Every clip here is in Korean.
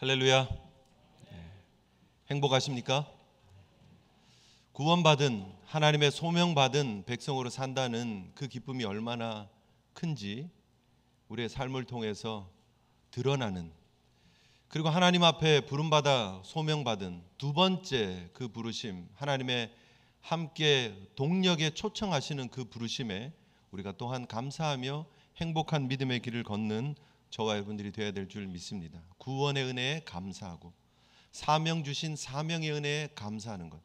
할렐루야. 행복하십니까? 구원받은 하나님의 소명받은 백성으로 산다는 그 기쁨이 얼마나 큰지 우리의 삶을 통해서 드러나는, 그리고 하나님 앞에 부름받아 소명받은 두 번째 그 부르심, 하나님의 함께 동력에 초청하시는 그 부르심에 우리가 또한 감사하며 행복한 믿음의 길을 걷는 저와 여러분들이 되어야 될 줄 믿습니다. 구원의 은혜에 감사하고 사명 주신 사명의 은혜에 감사하는 것,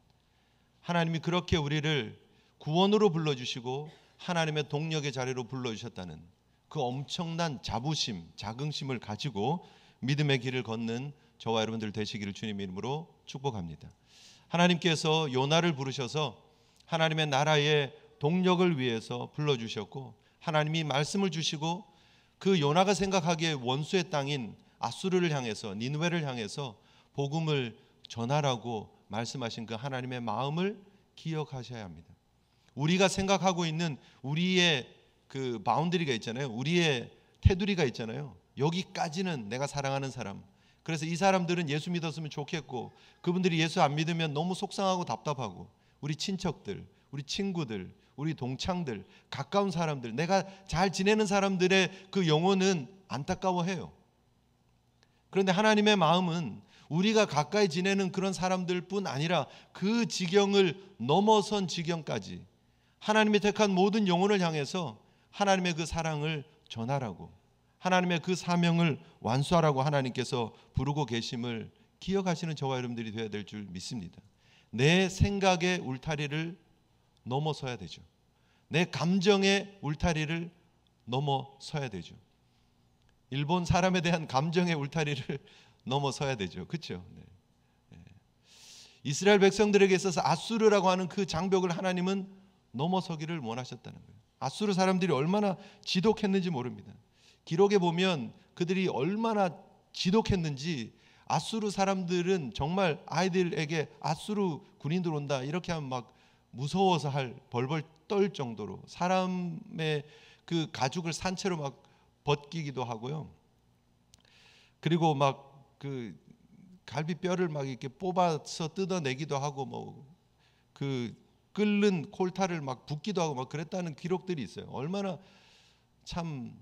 하나님이 그렇게 우리를 구원으로 불러주시고 하나님의 동력의 자리로 불러주셨다는 그 엄청난 자부심, 자긍심을 가지고 믿음의 길을 걷는 저와 여러분들 되시기를 주님의 이름으로 축복합니다. 하나님께서 요나를 부르셔서 하나님의 나라의 동력을 위해서 불러주셨고, 하나님이 말씀을 주시고 그 요나가 생각하기에 원수의 땅인 아수르를 향해서, 니느웨를 향해서 복음을 전하라고 말씀하신 그 하나님의 마음을 기억하셔야 합니다. 우리가 생각하고 있는 우리의 그 바운더리가 있잖아요. 우리의 테두리가 있잖아요. 여기까지는 내가 사랑하는 사람, 그래서 이 사람들은 예수 믿었으면 좋겠고, 그분들이 예수 안 믿으면 너무 속상하고 답답하고, 우리 친척들, 우리 친구들, 우리 동창들, 가까운 사람들, 내가 잘 지내는 사람들의 그 영혼은 안타까워해요. 그런데 하나님의 마음은 우리가 가까이 지내는 그런 사람들뿐 아니라 그 지경을 넘어선 지경까지 하나님이 택한 모든 영혼을 향해서 하나님의 그 사랑을 전하라고, 하나님의 그 사명을 완수하라고 하나님께서 부르고 계심을 기억하시는 저와 여러분들이 되어야 될 줄 믿습니다. 내 생각의 울타리를 넘어서야 되죠. 내 감정의 울타리를 넘어서야 되죠. 일본 사람에 대한 감정의 울타리를 넘어서야 되죠. 그렇죠? 네. 이스라엘 백성들에게 있어서 아수르라고 하는 그 장벽을 하나님은 넘어서기를 원하셨다는 거예요. 아수르 사람들이 얼마나 지독했는지 모릅니다. 기록에 보면 그들이 얼마나 지독했는지, 아수르 사람들은 정말 아이들에게 아수르 군인들 온다 이렇게 하면 막 무서워서 벌벌 떨 정도로 사람의 그 가죽을 산채로 막 벗기기도 하고요. 그리고 막 그 갈비뼈를 막 이렇게 뽑아서 뜯어내기도 하고, 뭐 그 끓는 콜타를 막 붓기도 하고 막 그랬다는 기록들이 있어요. 얼마나 참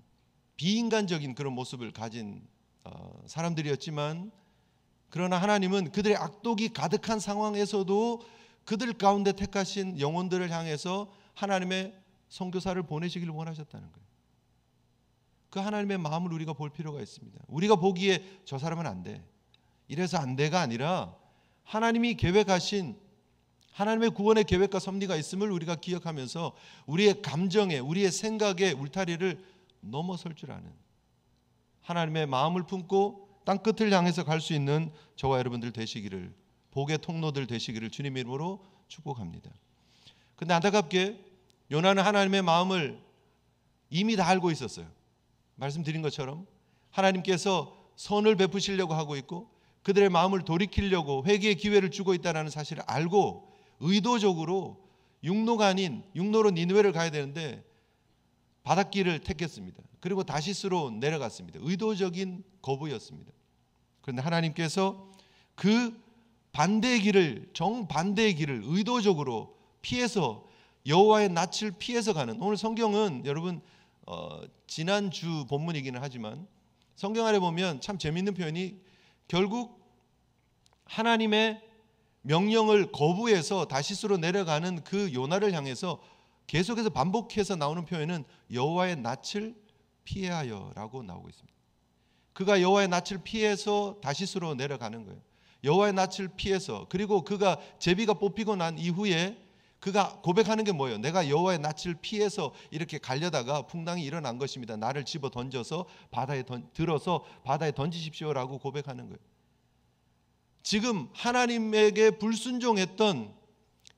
비인간적인 그런 모습을 가진 사람들이었지만, 그러나 하나님은 그들의 악독이 가득한 상황에서도 그들 가운데 택하신 영혼들을 향해서 하나님의 선교사를 보내시기를 원하셨다는 거예요. 그 하나님의 마음을 우리가 볼 필요가 있습니다. 우리가 보기에 저 사람은 안 돼, 이래서 안 돼가 아니라 하나님이 계획하신 하나님의 구원의 계획과 섭리가 있음을 우리가 기억하면서 우리의 감정에, 우리의 생각의 울타리를 넘어설 줄 아는, 하나님의 마음을 품고 땅끝을 향해서 갈 수 있는 저와 여러분들 되시기를, 복의 통로들 되시기를 주님의 이름으로 축복합니다. 그런데 안타깝게 요나는 하나님의 마음을 이미 다 알고 있었어요. 말씀드린 것처럼 하나님께서 선을 베푸시려고 하고 있고 그들의 마음을 돌이키려고 회개의 기회를 주고 있다는 사실을 알고 의도적으로 육로가 아닌, 육로로 니느웨를 가야 되는데 바닷길을 택했습니다. 그리고 다시스로 내려갔습니다. 의도적인 거부였습니다. 그런데 하나님께서 그 반대의 길을, 정반대의 길을 의도적으로 피해서, 여호와의 낯을 피해서 가는, 오늘 성경은 여러분 지난주 본문이기는 하지만 성경 안에 보면 참 재미있는 표현이, 결국 하나님의 명령을 거부해서 다시스로 내려가는 그 요나를 향해서 계속해서 반복해서 나오는 표현은 여호와의 낯을 피하여라고 나오고 있습니다. 그가 여호와의 낯을 피해서 다시스로 내려가는 거예요. 여호와의 낯을 피해서, 그리고 그가 제비가 뽑히고 난 이후에 그가 고백하는 게 뭐예요? 내가 여호와의 낯을 피해서 이렇게 가려다가 풍랑이 일어난 것입니다. 나를 집어 던져서 들어서 바다에 던지십시오라고 고백하는 거예요. 지금 하나님에게 불순종했던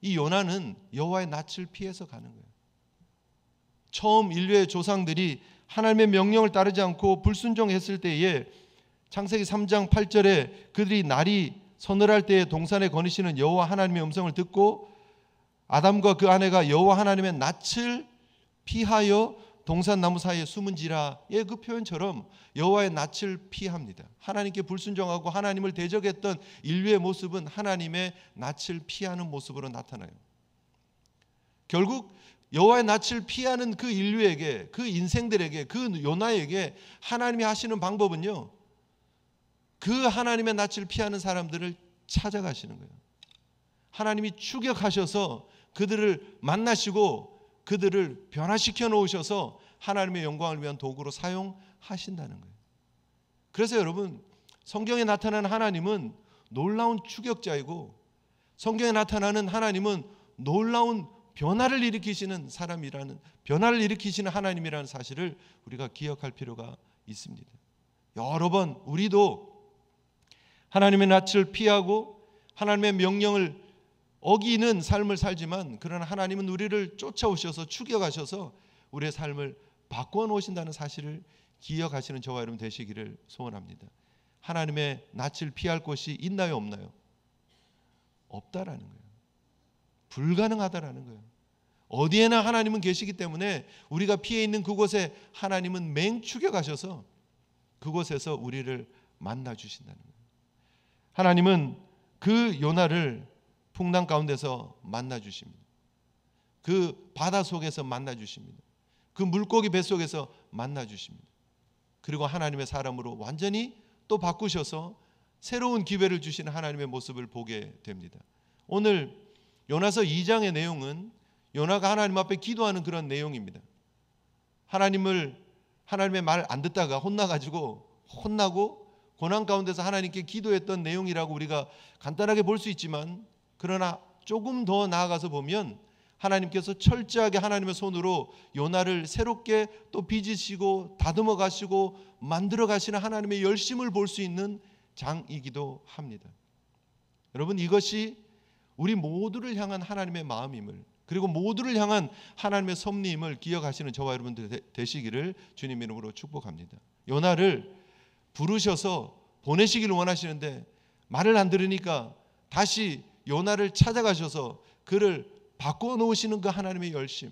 이 요나는 여호와의 낯을 피해서 가는 거예요. 처음 인류의 조상들이 하나님의 명령을 따르지 않고 불순종했을 때에 창세기 3장 8절에 그들이 날이 서늘할 때에 동산에 거니시는 여호와 하나님의 음성을 듣고 아담과 그 아내가 여호와 하나님의 낯을 피하여 동산나무 사이에 숨은지라의 그 표현처럼 여호와의 낯을 피합니다. 하나님께 불순종하고 하나님을 대적했던 인류의 모습은 하나님의 낯을 피하는 모습으로 나타나요. 결국 여호와의 낯을 피하는 그 인류에게, 그 인생들에게, 그 요나에게 하나님이 하시는 방법은요, 그 하나님의 낯을 피하는 사람들을 찾아가시는 거예요. 하나님이 추격하셔서 그들을 만나시고 그들을 변화시켜 놓으셔서 하나님의 영광을 위한 도구로 사용하신다는 거예요. 그래서 여러분, 성경에 나타나는 하나님은 놀라운 추격자이고 성경에 나타나는 하나님은 놀라운 변화를 일으키시는 사람이라는, 변화를 일으키시는 하나님이라는 사실을 우리가 기억할 필요가 있습니다. 여러 번 우리도 하나님의 낯을 피하고 하나님의 명령을 어기는 삶을 살지만, 그러나 하나님은 우리를 쫓아오셔서 추격하셔서 우리의 삶을 바꾸어 놓으신다는 사실을 기억하시는 저와 여러분 되시기를 소원합니다. 하나님의 낯을 피할 곳이 있나요, 없나요? 없다라는 거예요. 불가능하다라는 거예요. 어디에나 하나님은 계시기 때문에 우리가 피해 있는 그곳에 하나님은 맹추격하셔서 그곳에서 우리를 만나 주신다는 거예요. 하나님은 그 요나를 풍랑 가운데서 만나 주십니다. 그 바다 속에서 만나 주십니다. 그 물고기 뱃속에서 만나 주십니다. 그리고 하나님의 사람으로 완전히 또 바꾸셔서 새로운 기회를 주시는 하나님의 모습을 보게 됩니다. 오늘 요나서 2장의 내용은 요나가 하나님 앞에 기도하는 그런 내용입니다. 하나님의 말 안 듣다가 혼나고 고난 가운데서 하나님께 기도했던 내용이라고 우리가 간단하게 볼 수 있지만, 그러나 조금 더 나아가서 보면 하나님께서 철저하게 하나님의 손으로 요나를 새롭게 또 빚으시고 다듬어 가시고 만들어 가시는 하나님의 열심을 볼 수 있는 장이기도 합니다. 여러분, 이것이 우리 모두를 향한 하나님의 마음임을, 그리고 모두를 향한 하나님의 섭리임을 기억하시는 저와 여러분들 되시기를 주님 이름으로 축복합니다. 요나를 부르셔서 보내시기를 원하시는데 말을 안 들으니까 다시 요나를 찾아가셔서 그를 바꿔 놓으시는 그 하나님의 열심,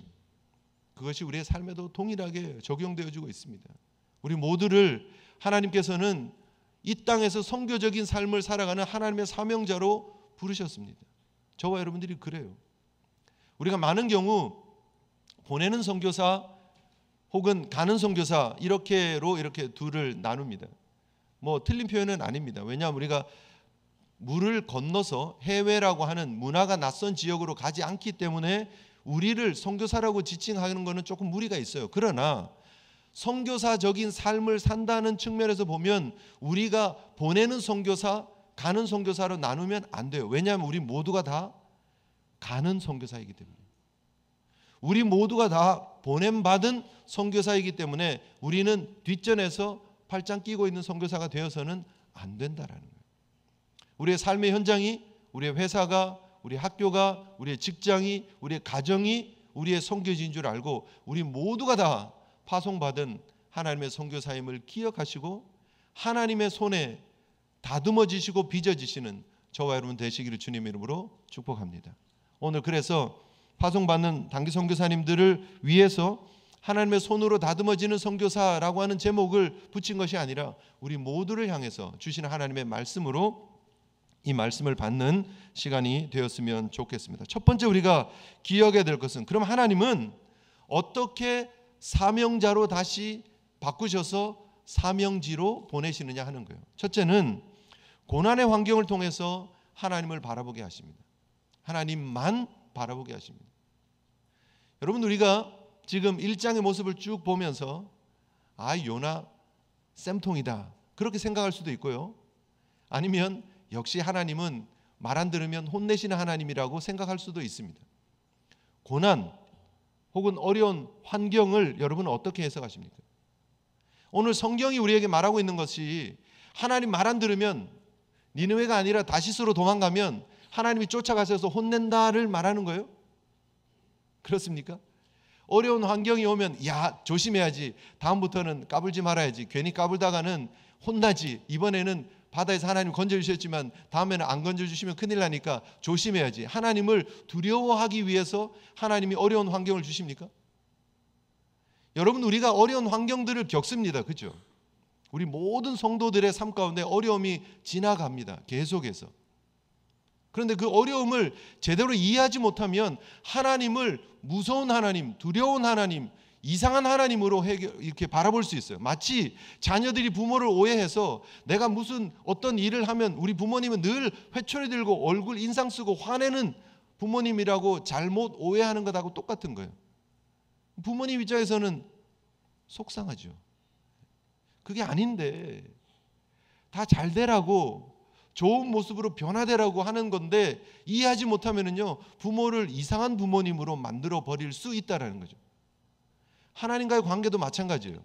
그것이 우리의 삶에도 동일하게 적용되어지고 있습니다. 우리 모두를 하나님께서는 이 땅에서 선교적인 삶을 살아가는 하나님의 사명자로 부르셨습니다. 저와 여러분들이 그래요. 우리가 많은 경우 보내는 선교사 혹은 가는 선교사 이렇게 둘을 나눕니다. 뭐 틀린 표현은 아닙니다. 왜냐하면 우리가 물을 건너서 해외라고 하는 문화가 낯선 지역으로 가지 않기 때문에 우리를 선교사라고 지칭하는 것은 조금 무리가 있어요. 그러나 선교사적인 삶을 산다는 측면에서 보면 우리가 보내는 선교사, 가는 선교사로 나누면 안 돼요. 왜냐하면 우리 모두가 다 가는 선교사이기 때문에, 우리 모두가 다 보냄받은 선교사이기 때문에 우리는 뒷전에서 팔짱 끼고 있는 선교사가 되어서는 안 된다라는 거예요. 우리의 삶의 현장이, 우리의 회사가, 우리의 학교가, 우리의 직장이, 우리의 가정이 우리의 선교지인 줄 알고 우리 모두가 다 파송받은 하나님의 선교사임을 기억하시고 하나님의 손에 다듬어지시고 빚어지시는 저와 여러분 되시기를 주님 이름으로 축복합니다. 오늘 그래서 파송받는 단기 선교사님들을 위해서 하나님의 손으로 다듬어지는 선교사라고 하는 제목을 붙인 것이 아니라 우리 모두를 향해서 주시는 하나님의 말씀으로 이 말씀을 받는 시간이 되었으면 좋겠습니다. 첫 번째 우리가 기억해야 될 것은, 그럼 하나님은 어떻게 사명자로 다시 바꾸셔서 사명지로 보내시느냐 하는 거예요. 첫째는 고난의 환경을 통해서 하나님을 바라보게 하십니다. 하나님만 바라보게 하십니다. 여러분, 우리가 지금 1장의 모습을 쭉 보면서 요나 쌤통이다 그렇게 생각할 수도 있고요, 아니면 역시 하나님은 말 안 들으면 혼내시는 하나님이라고 생각할 수도 있습니다. 고난 혹은 어려운 환경을 여러분은 어떻게 해석하십니까? 오늘 성경이 우리에게 말하고 있는 것이 하나님 말 안 들으면, 니느웨가 아니라 다시스로 도망가면 하나님이 쫓아가셔서 혼낸다를 말하는 거예요? 그렇습니까? 어려운 환경이 오면 조심해야지, 다음부터는 까불지 말아야지, 괜히 까불다가는 혼나지, 이번에는 바다에서 하나님 건져주셨지만 다음에는 안 건져주시면 큰일 나니까 조심해야지, 하나님을 두려워하기 위해서 하나님이 어려운 환경을 주십니까? 여러분, 우리가 어려운 환경들을 겪습니다. 그렇죠? 우리 모든 성도들의 삶 가운데 어려움이 지나갑니다. 계속해서. 그런데 그 어려움을 제대로 이해하지 못하면 하나님을 무서운 하나님, 두려운 하나님, 이상한 하나님으로 이렇게 바라볼 수 있어요. 마치 자녀들이 부모를 오해해서 내가 무슨 어떤 일을 하면 우리 부모님은 늘 회초리 들고 얼굴 인상 쓰고 화내는 부모님이라고 잘못 오해하는 것하고 똑같은 거예요. 부모님 입장에서는 속상하죠. 그게 아닌데 다 잘 되라고 좋은 모습으로 변화되라고 하는 건데 이해하지 못하면은요 부모를 이상한 부모님으로 만들어 버릴 수 있다라는 거죠. 하나님과의 관계도 마찬가지예요.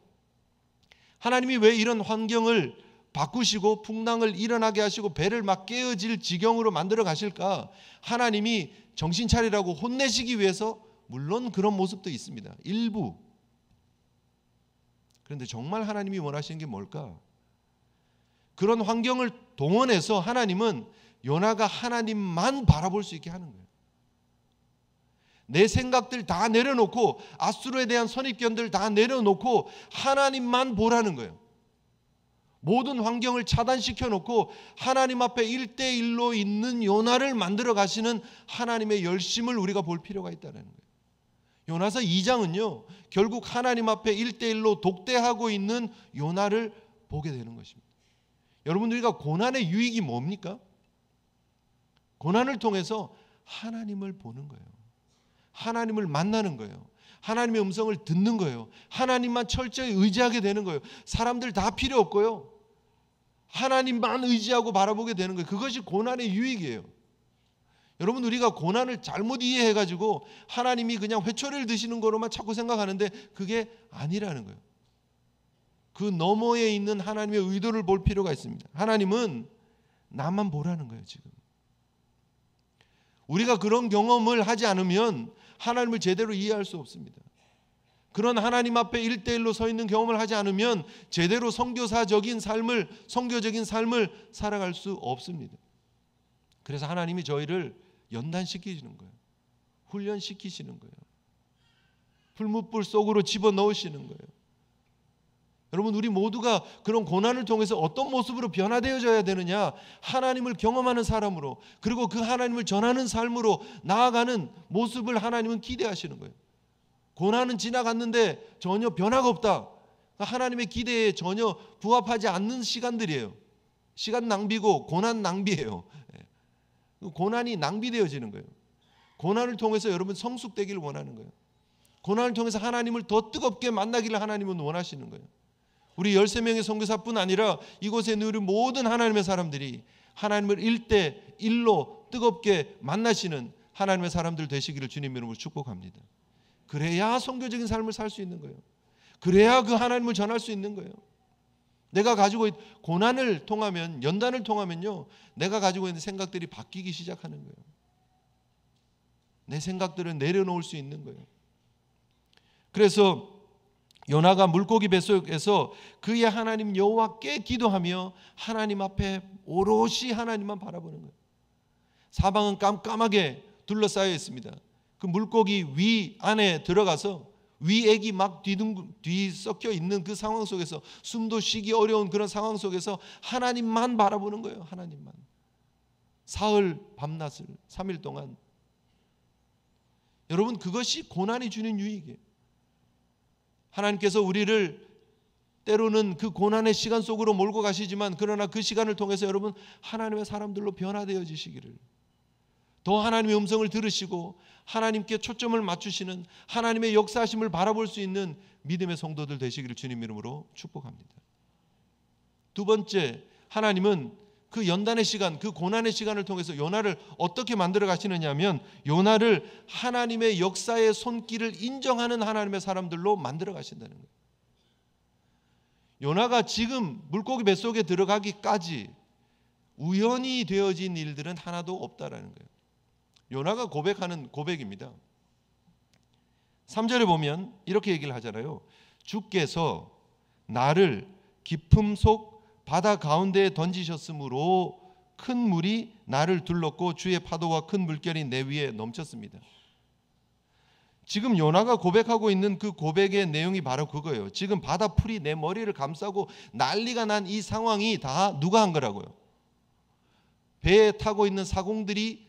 하나님이 왜 이런 환경을 바꾸시고 풍랑을 일어나게 하시고 배를 막 깨어질 지경으로 만들어 가실까? 하나님이 정신 차리라고 혼내시기 위해서 물론 그런 모습도 있습니다. 일부. 그런데 정말 하나님이 원하시는 게 뭘까? 그런 환경을 동원해서 하나님은 요나가 하나님만 바라볼 수 있게 하는 거예요. 내 생각들 다 내려놓고 아수르에 대한 선입견들 다 내려놓고 하나님만 보라는 거예요. 모든 환경을 차단시켜 놓고 하나님 앞에 1대1로 있는 요나를 만들어 가시는 하나님의 열심을 우리가 볼 필요가 있다는 거예요. 요나서 2장은요 결국 하나님 앞에 1대1로 독대하고 있는 요나를 보게 되는 것입니다. 여러분, 우리가 고난의 유익이 뭡니까? 고난을 통해서 하나님을 보는 거예요. 하나님을 만나는 거예요. 하나님의 음성을 듣는 거예요. 하나님만 철저히 의지하게 되는 거예요. 사람들 다 필요 없고요. 하나님만 의지하고 바라보게 되는 거예요. 그것이 고난의 유익이에요. 여러분, 우리가 고난을 잘못 이해해가지고 하나님이 그냥 회초리를 드시는 거로만 자꾸 생각하는데 그게 아니라는 거예요. 그 너머에 있는 하나님의 의도를 볼 필요가 있습니다. 하나님은 나만 보라는 거예요. 지금 우리가 그런 경험을 하지 않으면 하나님을 제대로 이해할 수 없습니다. 그런 하나님 앞에 1대1로 서 있는 경험을 하지 않으면 제대로 선교적인 삶을 살아갈 수 없습니다. 그래서 하나님이 저희를 연단시키시는 거예요. 훈련시키시는 거예요. 풀무불 속으로 집어넣으시는 거예요. 여러분, 우리 모두가 그런 고난을 통해서 어떤 모습으로 변화되어져야 되느냐? 하나님을 경험하는 사람으로, 그리고 그 하나님을 전하는 삶으로 나아가는 모습을 하나님은 기대하시는 거예요. 고난은 지나갔는데 전혀 변화가 없다. 하나님의 기대에 전혀 부합하지 않는 시간들이에요. 시간 낭비고 고난 낭비예요. 고난이 낭비되어지는 거예요. 고난을 통해서 여러분 성숙되기를 원하는 거예요. 고난을 통해서 하나님을 더 뜨겁게 만나기를 하나님은 원하시는 거예요. 우리 13명의 선교사뿐 아니라 이곳에 있는 우리 모든 하나님의 사람들이 하나님을 1대1로 뜨겁게 만나시는 하나님의 사람들 되시기를 주님 이름으로 축복합니다. 그래야 선교적인 삶을 살 수 있는 거예요. 그래야 그 하나님을 전할 수 있는 거예요. 내가 가지고 있는 고난을 통하면, 연단을 통하면요, 내가 가지고 있는 생각들이 바뀌기 시작하는 거예요. 내 생각들을 내려놓을 수 있는 거예요. 그래서 요나가 물고기 뱃속에서 그의 하나님 여호와께 기도하며 하나님 앞에 오롯이 하나님만 바라보는 거예요. 사방은 깜깜하게 둘러싸여 있습니다. 그 물고기 위 안에 들어가서 위액이 막 뒤섞여 있는 그 상황 속에서 숨도 쉬기 어려운 그런 상황 속에서 하나님만 바라보는 거예요. 하나님만. 사흘 밤낮을 3일 동안. 여러분, 그것이 고난이 주는 유익이에요. 하나님께서 우리를 때로는 그 고난의 시간 속으로 몰고 가시지만 그러나 그 시간을 통해서 여러분 하나님의 사람들로 변화되어지시기를, 더 하나님의 음성을 들으시고 하나님께 초점을 맞추시는 하나님의 역사하심을 바라볼 수 있는 믿음의 성도들 되시기를 주님 이름으로 축복합니다. 두 번째, 하나님은 그 연단의 시간, 그 고난의 시간을 통해서 요나를 어떻게 만들어 가시느냐 하면 요나를 하나님의 역사의 손길을 인정하는 하나님의 사람들로 만들어 가신다는 거예요. 요나가 지금 물고기 뱃속에 들어가기까지 우연히 되어진 일들은 하나도 없다라는 거예요. 요나가 고백하는 고백입니다. 3절에 보면 이렇게 얘기를 하잖아요. 주께서 나를 깊음 속 바다 가운데에 던지셨으므로 큰 물이 나를 둘렀고 주의 파도와 큰 물결이 내 위에 넘쳤습니다. 지금 요나가 고백하고 있는 그 고백의 내용이 바로 그거예요. 지금 바다풀이 내 머리를 감싸고 난리가 난 이 상황이 다 누가 한 거라고요? 배에 타고 있는 사공들이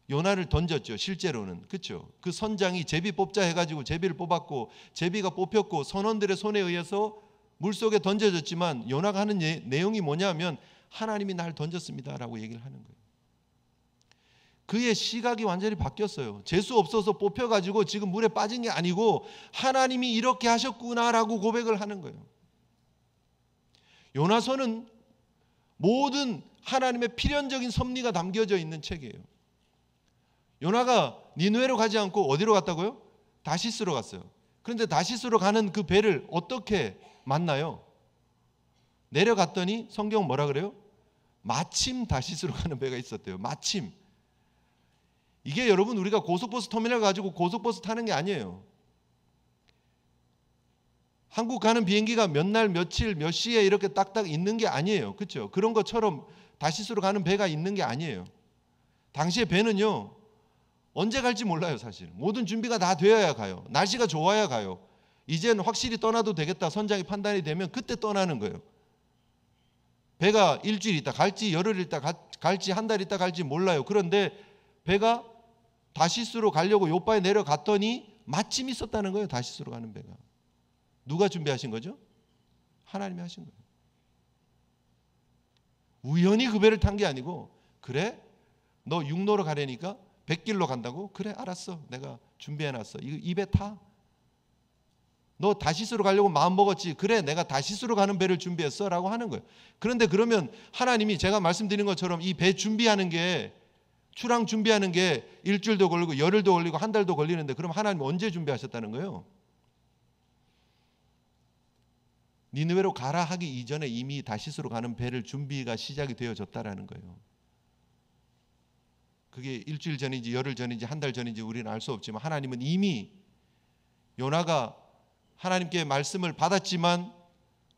요나를 던졌죠. 실제로는. 그렇죠? 그 선장이 제비 뽑자 해가지고 제비를 뽑았고, 제비가 뽑혔고 선원들의 손에 의해서 물속에 던져졌지만, 요나가 하는 내용이 뭐냐면 하나님이 날 던졌습니다라고 얘기를 하는 거예요. 그의 시각이 완전히 바뀌었어요. 재수 없어서 뽑혀가지고 지금 물에 빠진 게 아니고 하나님이 이렇게 하셨구나라고 고백을 하는 거예요. 요나서는 모든 하나님의 필연적인 섭리가 담겨져 있는 책이에요. 요나가 니느웨로 가지 않고 어디로 갔다고요? 다시스로 갔어요. 그런데 다시스로 가는 그 배를 어떻게 만나요? 내려갔더니 성경 뭐라 그래요? 마침 다시스로 가는 배가 있었대요. 마침. 이게 여러분 우리가 고속버스 터미널 가지고 고속버스 타는 게 아니에요. 한국 가는 비행기가 몇 날 며칠 몇 시에 이렇게 딱딱 있는 게 아니에요. 그렇죠? 그런 것처럼 다시스로 가는 배가 있는 게 아니에요. 당시에 배는요, 언제 갈지 몰라요. 사실 모든 준비가 다 되어야 가요. 날씨가 좋아야 가요. 이제는 확실히 떠나도 되겠다 선장이 판단이 되면 그때 떠나는 거예요. 배가 일주일 있다 갈지 열흘 있다 갈지 한 달 있다 갈지 몰라요. 그런데 배가 다시스로 가려고 요바에 내려갔더니 마침 있었다는 거예요. 다시스로 가는 배가. 누가 준비하신 거죠? 하나님이 하신 거예요. 우연히 그 배를 탄 게 아니고, 그래? 너 육로로 가려니까 100길로 간다고? 그래, 알았어. 내가 준비해놨어. 이 배 타. 너 다시스로 가려고 마음 먹었지? 그래, 내가 다시스로 가는 배를 준비했어 라고 하는 거예요. 그런데 그러면 하나님이 제가 말씀드린 것처럼 이 배 준비하는 게, 출항 준비하는 게 일주일도 걸리고 열흘도 걸리고 한 달도 걸리는데, 그럼 하나님 언제 준비하셨다는 거예요? 니느웨로 가라 하기 이전에 이미 다시스로 가는 배를 준비가 시작이 되어졌다라는 거예요. 그게 일주일 전인지 열흘 전인지 한 달 전인지 우리는 알 수 없지만, 하나님은 이미 요나가 하나님께 말씀을 받았지만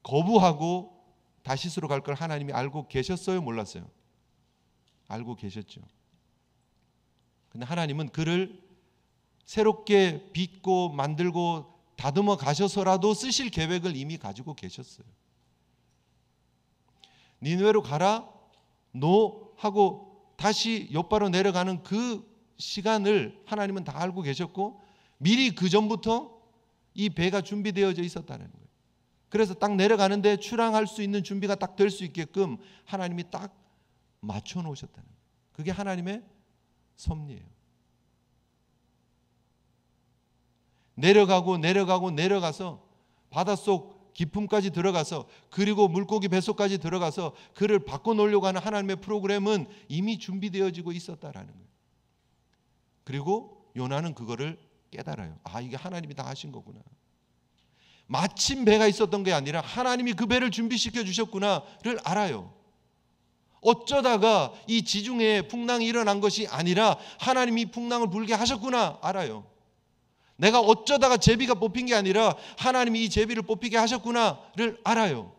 거부하고 다시스로 갈 걸 하나님이 알고 계셨어요? 몰랐어요? 알고 계셨죠. 근데 하나님은 그를 새롭게 빚고 만들고 다듬어 가셔서라도 쓰실 계획을 이미 가지고 계셨어요. 니느웨로 가라 노 하고 다시 욥바로 내려가는 그 시간을 하나님은 다 알고 계셨고, 미리 그 전부터 이 배가 준비되어져 있었다는 거예요. 그래서 딱 내려가는데 출항할 수 있는 준비가 딱 될 수 있게끔 하나님이 딱 맞춰 놓으셨다는 거예요. 그게 하나님의 섭리예요. 내려가서 바닷속 깊음까지 들어가서, 그리고 물고기 뱃속까지 들어가서 그를 바꿔놓으려고 하는 하나님의 프로그램은 이미 준비되어지고 있었다라는 거예요. 그리고 요나는 그거를 깨달아요. 아, 이게 하나님이 다 하신 거구나. 마침 배가 있었던 게 아니라 하나님이 그 배를 준비시켜 주셨구나를 알아요. 어쩌다가 이 지중해에 풍랑이 일어난 것이 아니라 하나님이 풍랑을 불게 하셨구나 알아요. 내가 어쩌다가 제비가 뽑힌 게 아니라 하나님이 이 제비를 뽑히게 하셨구나를 알아요.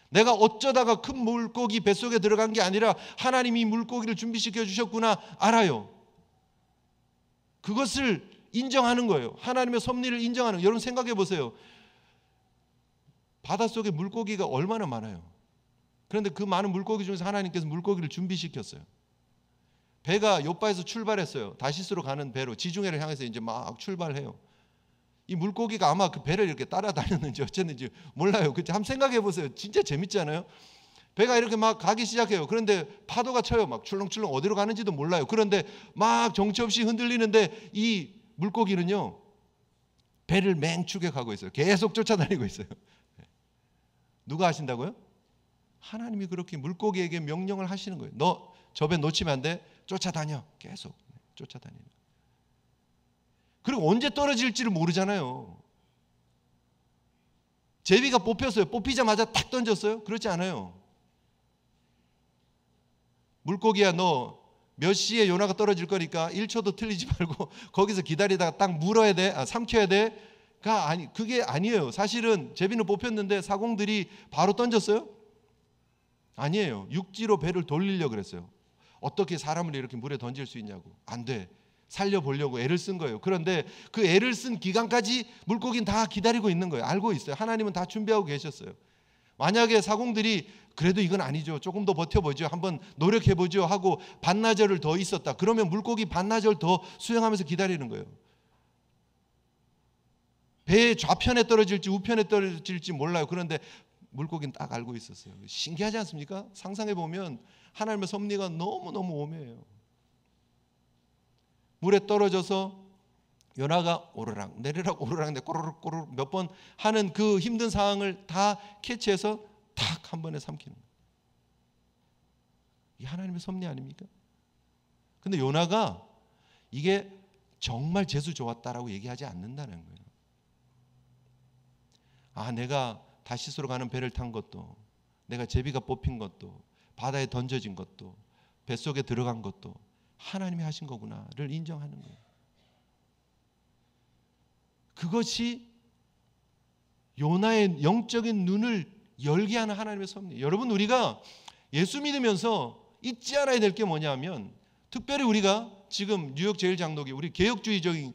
내가 어쩌다가 큰 물고기 뱃속에 들어간 게 아니라 하나님이 물고기를 준비시켜 주셨구나 알아요. 그것을 인정하는 거예요. 하나님의 섭리를 인정하는 거예요. 여러분 생각해 보세요. 바닷속에 물고기가 얼마나 많아요. 그런데 그 많은 물고기 중에서 하나님께서 물고기를 준비시켰어요. 배가 욥바에서 출발했어요. 다시스로 가는 배로 지중해를 향해서 이제 막 출발해요. 이 물고기가 아마 그 배를 이렇게 따라다녔는지 어쨌는지 몰라요. 그치? 한번 생각해 보세요. 진짜 재밌잖아요. 배가 이렇게 막 가기 시작해요. 그런데 파도가 쳐요. 막 출렁출렁 어디로 가는지도 몰라요. 그런데 막 정처 없이 흔들리는데 이 물고기는요, 배를 맹추게 가고 있어요. 계속 쫓아다니고 있어요. 누가 하신다고요? 하나님이 그렇게 물고기에게 명령을 하시는 거예요. 너 저 배 놓치면 안 돼. 쫓아다녀. 계속 쫓아다니는. 그리고 언제 떨어질지를 모르잖아요. 제비가 뽑혔어요. 뽑히자마자 탁 던졌어요? 그렇지 않아요. 물고기야, 너 몇 시에 요나가 떨어질 거니까 1초도 틀리지 말고 거기서 기다리다가 딱 물어야 돼. 삼켜야 돼. 그게 아니에요. 사실은 제비는 뽑혔는데 사공들이 바로 던졌어요? 아니에요. 육지로 배를 돌리려고 그랬어요. 어떻게 사람을 이렇게 물에 던질 수 있냐고. 안 돼. 살려보려고 애를 쓴 거예요. 그런데 그 애를 쓴 기간까지 물고기는 다 기다리고 있는 거예요. 알고 있어요. 하나님은 다 준비하고 계셨어요. 만약에 사공들이 그래도 이건 아니죠, 조금 더 버텨보죠, 한번 노력해보죠 하고 반나절을 더 있었다, 그러면 물고기 반나절 더 수영하면서 기다리는 거예요. 배의 좌편에 떨어질지 우편에 떨어질지 몰라요. 그런데 물고기는 딱 알고 있었어요. 신기하지 않습니까? 상상해보면 하나님의 섭리가 너무너무 오묘해요. 물에 떨어져서 요나가 오르락 내리락 오르락 내 꼬르륵 꼬르륵 몇 번 하는 그 힘든 상황을 다 캐치해서 탁 한 번에 삼키는 거예요. 이게 하나님의 섭리 아닙니까? 근데 요나가 이게 정말 재수 좋았다라고 얘기하지 않는다는 거예요. 아, 내가 다시스로 가는 배를 탄 것도, 내가 제비가 뽑힌 것도, 바다에 던져진 것도, 뱃속에 들어간 것도 하나님이 하신 거구나를 인정하는 거예요. 그것이 요나의 영적인 눈을 열게 하는 하나님의 섭리. 여러분, 우리가 예수 믿으면서 잊지 않아야 될 게 뭐냐면, 특별히 우리가 지금 뉴욕 제일장로교, 우리 개혁주의적인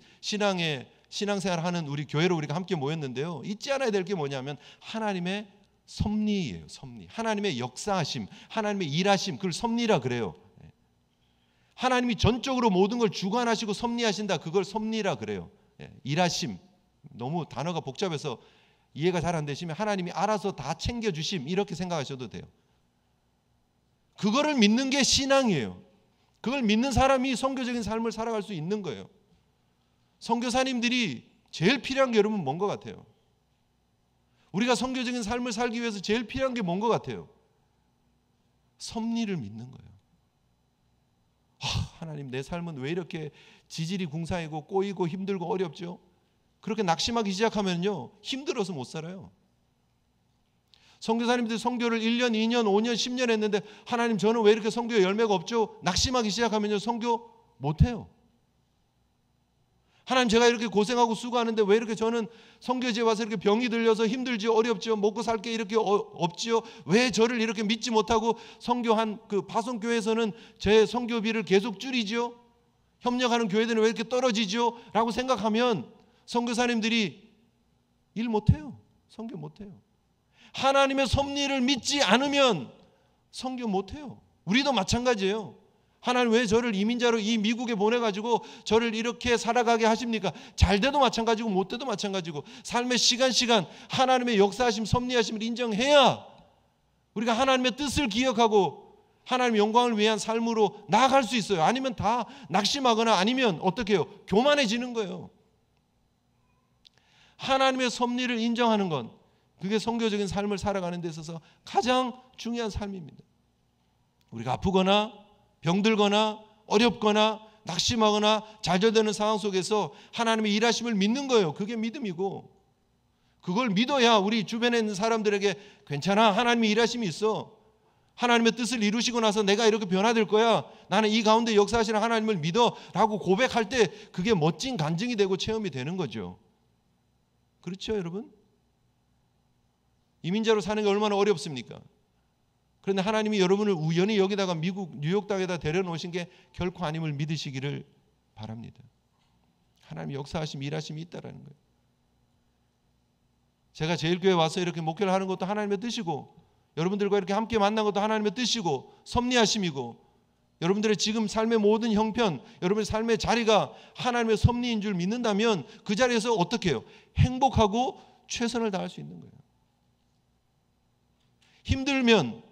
신앙생활을 하는 우리 교회로 우리가 함께 모였는데요, 잊지 않아야 될 게 뭐냐면 하나님의 섭리예요. 섭리. 하나님의 역사하심, 하나님의 일하심, 그걸 섭리라 그래요. 하나님이 전적으로 모든 걸 주관하시고 섭리하신다, 그걸 섭리라 그래요. 일하심, 너무 단어가 복잡해서 이해가 잘 안 되시면 하나님이 알아서 다 챙겨주심, 이렇게 생각하셔도 돼요. 그거를 믿는 게 신앙이에요. 그걸 믿는 사람이 선교적인 삶을 살아갈 수 있는 거예요. 선교사님들이 제일 필요한 게 여러분 뭔 것 같아요? 우리가 선교적인 삶을 살기 위해서 제일 필요한 게 뭔 것 같아요? 섭리를 믿는 거예요. 하나님, 내 삶은 왜 이렇게 지질이 궁사이고 꼬이고 힘들고 어렵죠? 그렇게 낙심하기 시작하면요, 힘들어서 못 살아요. 선교사님들이 선교를 1년, 2년, 5년, 10년 했는데 하나님, 저는 왜 이렇게 선교에 열매가 없죠? 낙심하기 시작하면요, 선교 못해요. 하나님, 제가 이렇게 고생하고 수고하는데 왜 이렇게 저는 선교지에 와서 이렇게 병이 들려서 힘들지요, 어렵지요, 먹고 살 게 이렇게 없지요, 왜 저를 이렇게 믿지 못하고 선교한 그 파송교회에서는 제 선교비를 계속 줄이지요, 협력하는 교회들은 왜 이렇게 떨어지지요? 라고 생각하면 선교사님들이 일 못해요. 선교 못해요. 하나님의 섭리를 믿지 않으면 선교 못해요. 우리도 마찬가지예요. 하나님, 왜 저를 이민자로 이 미국에 보내가지고 저를 이렇게 살아가게 하십니까? 잘 돼도 마찬가지고 못 돼도 마찬가지고, 삶의 시간 하나님의 역사하심, 섭리하심을 인정해야 우리가 하나님의 뜻을 기억하고 하나님의 영광을 위한 삶으로 나아갈 수 있어요. 아니면 다 낙심하거나 아니면 어떻게 해요? 교만해지는 거예요. 하나님의 섭리를 인정하는 건, 그게 선교적인 삶을 살아가는 데 있어서 가장 중요한 삶입니다. 우리가 아프거나 병들거나 어렵거나 낙심하거나 좌절되는 상황 속에서 하나님의 일하심을 믿는 거예요. 그게 믿음이고, 그걸 믿어야 우리 주변에 있는 사람들에게 괜찮아, 하나님의 일하심이 있어, 하나님의 뜻을 이루시고 나서 내가 이렇게 변화될 거야, 나는 이 가운데 역사하시는 하나님을 믿어 라고 고백할 때 그게 멋진 간증이 되고 체험이 되는 거죠. 그렇죠, 여러분? 이민자로 사는 게 얼마나 어렵습니까? 그런데 하나님이 여러분을 우연히 여기다가 미국 뉴욕 땅에다 데려놓으신 게 결코 아님을 믿으시기를 바랍니다. 하나님이 역사하심, 일하심이 있다라는 거예요. 제가 제일교회 와서 이렇게 목회를 하는 것도 하나님의 뜻이고, 여러분들과 이렇게 함께 만난 것도 하나님의 뜻이고 섭리하심이고, 여러분들의 지금 삶의 모든 형편, 여러분의 삶의 자리가 하나님의 섭리인 줄 믿는다면 그 자리에서 어떻게 해요? 행복하고 최선을 다할 수 있는 거예요. 힘들면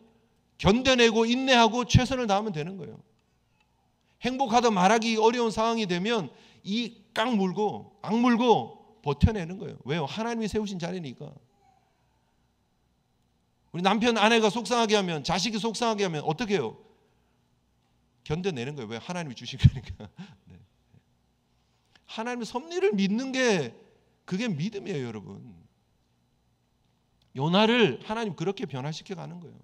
견뎌내고 인내하고 최선을 다하면 되는 거예요. 행복하다 말하기 어려운 상황이 되면 이 악물고 버텨내는 거예요. 왜요? 하나님이 세우신 자리니까. 우리 남편, 아내가 속상하게 하면, 자식이 속상하게 하면 어떻게 해요? 견뎌내는 거예요. 왜? 하나님이 주신 거니까. 네. 하나님의 섭리를 믿는 게 그게 믿음이에요, 여러분. 요나를 하나님 그렇게 변화시켜 가는 거예요.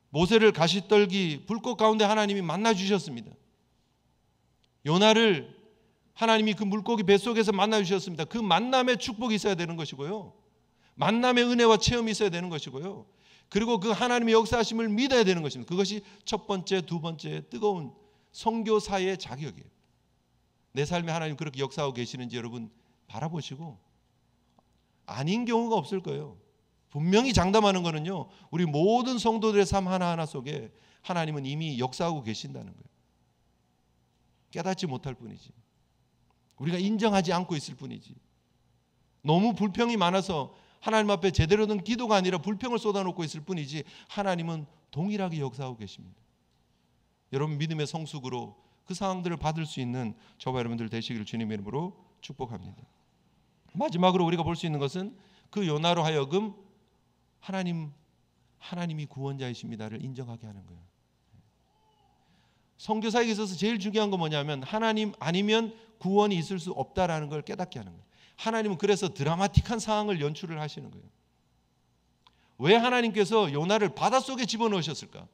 모세를 가시떨기 불꽃 가운데 하나님이 만나 주셨습니다. 요나를 하나님이 그 물고기 뱃속에서 만나 주셨습니다. 그 만남의 축복이 있어야 되는 것이고요, 만남의 은혜와 체험이 있어야 되는 것이고요, 그리고 그 하나님의 역사하심을 믿어야 되는 것입니다. 그것이 첫 번째, 두 번째 뜨거운 선교사의 자격이에요. 내 삶에 하나님 그렇게 역사하고 계시는지 여러분 바라보시고, 아닌 경우가 없을 거예요. 분명히 장담하는 거는요, 우리 모든 성도들의 삶 하나하나 속에 하나님은 이미 역사하고 계신다는 거예요. 깨닫지 못할 뿐이지, 우리가 인정하지 않고 있을 뿐이지. 너무 불평이 많아서 하나님 앞에 제대로 된 기도가 아니라 불평을 쏟아놓고 있을 뿐이지, 하나님은 동일하게 역사하고 계십니다. 여러분 믿음의 성숙으로 그 상황들을 받을 수 있는 저와 여러분들 되시기를 주님의 이름으로 축복합니다. 마지막으로 우리가 볼 수 있는 것은 그 요나로 하여금 하나님이 구원자이십니다를 인정하게 하는 거예요. 선교사에게 있어서 제일 중요한 건 뭐냐면 하나님 아니면 구원이 있을 수 없다라는 걸 깨닫게 하는 거예요. 하나님은 그래서 드라마틱한 상황을 연출을 하시는 거예요. 왜 하나님께서 요나를 바닷속에 집어넣으셨을까?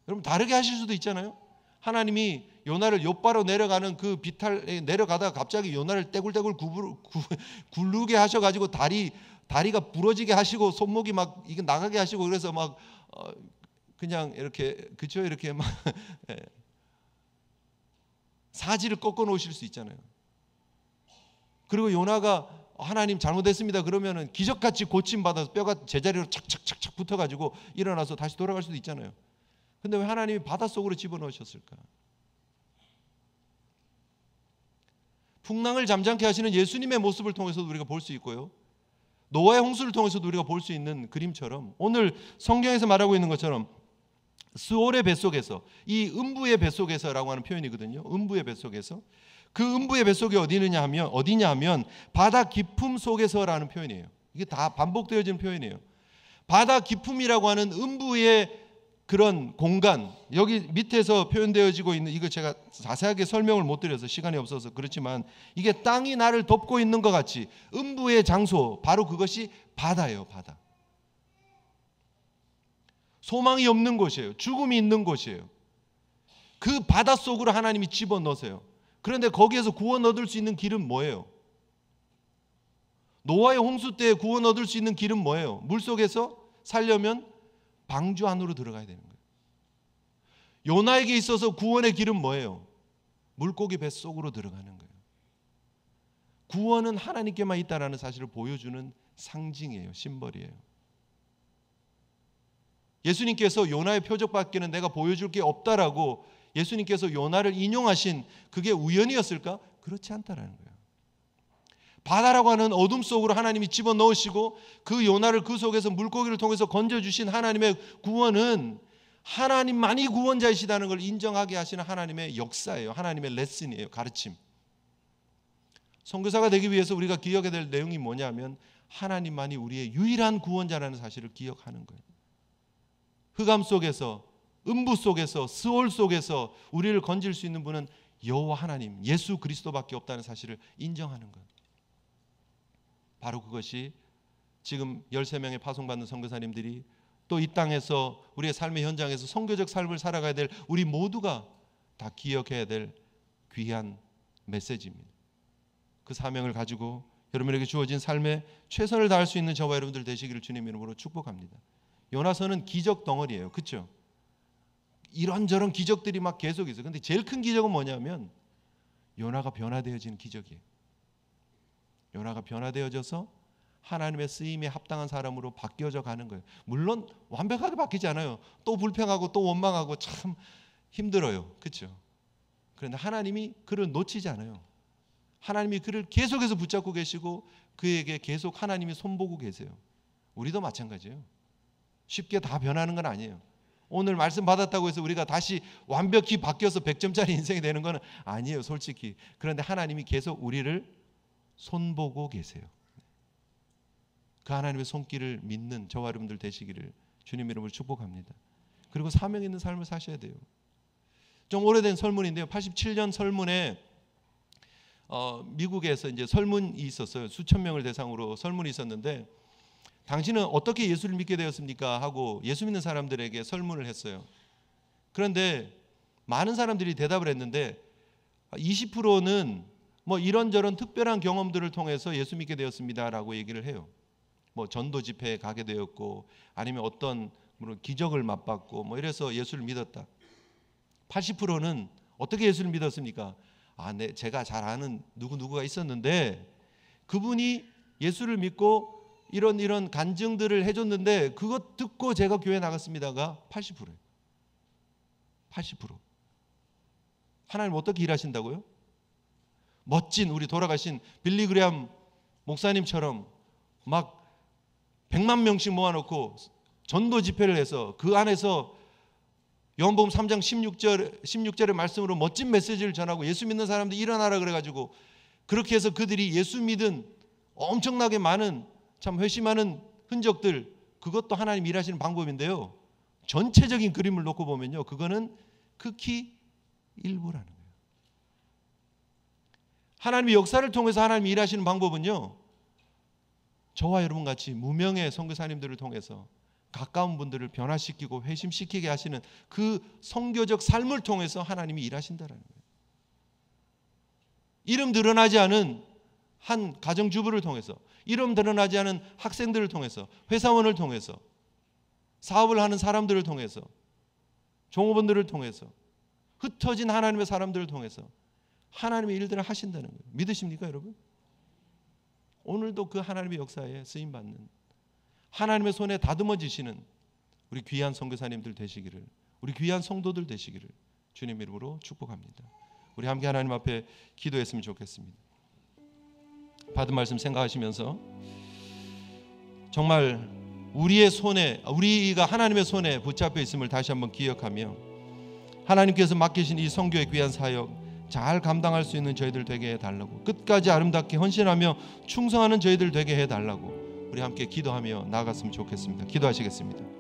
여러분 다르게 하실 수도 있잖아요. 하나님이 요나를 욥바로 내려가는 그 비탈에 내려가다가 갑자기 요나를 떼굴떼굴 굴르게 하셔가지고 다리가 부러지게 하시고 손목이 막 이게 나가게 하시고, 그래서 막 그냥 이렇게 그쵸, 이렇게 막 사지를 꺾어 놓으실 수 있잖아요. 그리고 요나가 하나님 잘못했습니다 그러면은 기적같이 고침받아서 뼈가 제자리로 착착착착 붙어가지고 일어나서 다시 돌아갈 수도 있잖아요. 근데 왜 하나님이 바닷속으로 집어넣으셨을까? 풍랑을 잠잠케 하시는 예수님의 모습을 통해서도 우리가 볼 수 있고요, 노아의 홍수를 통해서도 우리가 볼 수 있는 그림처럼, 오늘 성경에서 말하고 있는 것처럼 스올의 뱃속에서, 이 음부의 뱃속에서라고 하는 표현이거든요. 음부의 뱃속에서. 그 음부의 뱃속이 어디냐 하면 바다 깊음 속에서라는 표현이에요. 이게 다 반복되어지는 표현이에요. 바다 깊음이라고 하는 음부의 그런 공간, 여기 밑에서 표현되어지고 있는, 이거 제가 자세하게 설명을 못 드려서 시간이 없어서 그렇지만, 이게 땅이 나를 덮고 있는 것 같이 음부의 장소, 바로 그것이 바다예요. 바다. 소망이 없는 곳이에요. 죽음이 있는 곳이에요. 그 바다 속으로 하나님이 집어넣으세요. 그런데 거기에서 구원 얻을 수 있는 길은 뭐예요? 노아의 홍수 때 구원 얻을 수 있는 길은 뭐예요? 물속에서 살려면 방주 안으로 들어가야 되는 거예요. 요나에게 있어서 구원의 길은 뭐예요? 물고기 뱃속으로 들어가는 거예요. 구원은 하나님께만 있다라는 사실을 보여주는 상징이에요. 심벌이에요. 예수님께서 요나의 표적밖에는 내가 보여줄 게 없다라고 예수님께서 요나를 인용하신 그게 우연이었을까? 그렇지 않다라는 거예요. 바다라고 하는 어둠 속으로 하나님이 집어넣으시고 그 요나를 그 속에서 물고기를 통해서 건져주신 하나님의 구원은 하나님만이 구원자이시다는 걸 인정하게 하시는 하나님의 역사예요. 하나님의 레슨이에요. 가르침. 선교사가 되기 위해서 우리가 기억해야 될 내용이 뭐냐면 하나님만이 우리의 유일한 구원자라는 사실을 기억하는 거예요. 흑암 속에서, 음부 속에서, 스올 속에서 우리를 건질 수 있는 분은 여호와 하나님, 예수 그리스도밖에 없다는 사실을 인정하는 것. 바로 그것이 지금 13명의 파송받는 선교사님들이 또 이 땅에서 우리의 삶의 현장에서 선교적 삶을 살아가야 될 우리 모두가 다 기억해야 될 귀한 메시지입니다. 그 사명을 가지고 여러분에게 주어진 삶에 최선을 다할 수 있는 저와 여러분들 되시기를 주님 이름으로 축복합니다. 요나서는 기적 덩어리예요. 그렇죠? 이런저런 기적들이 막 계속 있어요. 근데 제일 큰 기적은 뭐냐면 요나가 변화되어지는 기적이에요. 요나가 변화되어져서 하나님의 쓰임에 합당한 사람으로 바뀌어져 가는 거예요. 물론 완벽하게 바뀌지 않아요. 또 불평하고 또 원망하고 참 힘들어요. 그렇죠? 그런데 하나님이 그를 놓치지 않아요. 하나님이 그를 계속해서 붙잡고 계시고 그에게 계속 하나님이 손보고 계세요. 우리도 마찬가지예요. 쉽게 다 변하는 건 아니에요. 오늘 말씀 받았다고 해서 우리가 다시 완벽히 바뀌어서 100점짜리 인생이 되는 건 아니에요. 솔직히. 그런데 하나님이 계속 우리를 손보고 계세요. 그 하나님의 손길을 믿는 저와 여러분들 되시기를 주님 이름으로 축복합니다. 그리고 사명 있는 삶을 사셔야 돼요. 좀 오래된 설문인데요. 87년 설문에 미국에서 이제 설문이 있었어요. 수천 명을 대상으로 설문이 있었는데 당신은 어떻게 예수를 믿게 되었습니까? 하고 예수 믿는 사람들에게 설문을 했어요. 그런데 많은 사람들이 대답을 했는데 20%는 뭐 이런저런 특별한 경험들을 통해서 예수 믿게 되었습니다라고 얘기를 해요. 뭐 전도 집회에 가게 되었고 아니면 어떤 기적을 맛봤고 뭐 이래서 예수를 믿었다. 80%는 어떻게 예수를 믿었습니까? 제가 잘 아는 누구누구가 있었는데 그분이 예수를 믿고 이런 간증들을 해줬는데 그것 듣고 제가 교회 나갔습니다가 80%예요. 80%. 하나님 어떻게 일하신다고요? 멋진 우리 돌아가신 빌리 그레암 목사님처럼 막 100만 명씩 모아놓고 전도 집회를 해서 그 안에서 요한복음 3장 16절의 말씀으로 멋진 메시지를 전하고 예수 믿는 사람들 일어나라 그래가지고 그렇게 해서 그들이 예수 믿은 엄청나게 많은 참 회심하는 흔적들, 그것도 하나님 일하시는 방법인데요, 전체적인 그림을 놓고 보면요, 그거는 극히 일부라는 거예요. 하나님의 역사를 통해서 하나님이 일하시는 방법은요, 저와 여러분 같이 무명의 선교사님들을 통해서 가까운 분들을 변화시키고 회심시키게 하시는 그 선교적 삶을 통해서 하나님이 일하신다는 거예요. 이름 드러나지 않은 한 가정주부를 통해서, 이름 드러나지 않은 학생들을 통해서, 회사원을 통해서, 사업을 하는 사람들을 통해서, 종업원들을 통해서, 흩어진 하나님의 사람들을 통해서 하나님의 일들을 하신다는 거예요. 믿으십니까 여러분? 오늘도 그 하나님의 역사에 쓰임받는, 하나님의 손에 다듬어지시는 우리 귀한 선교사님들 되시기를, 우리 귀한 성도들 되시기를 주님 이름으로 축복합니다. 우리 함께 하나님 앞에 기도했으면 좋겠습니다. 받은 말씀 생각하시면서 정말 우리가 하나님의 손에 붙잡혀 있음을 다시 한번 기억하며 하나님께서 맡기신 이 선교의 귀한 사역 잘 감당할 수 있는 저희들 되게 해달라고, 끝까지 아름답게 헌신하며 충성하는 저희들 되게 해달라고 우리 함께 기도하며 나아갔으면 좋겠습니다. 기도하시겠습니다.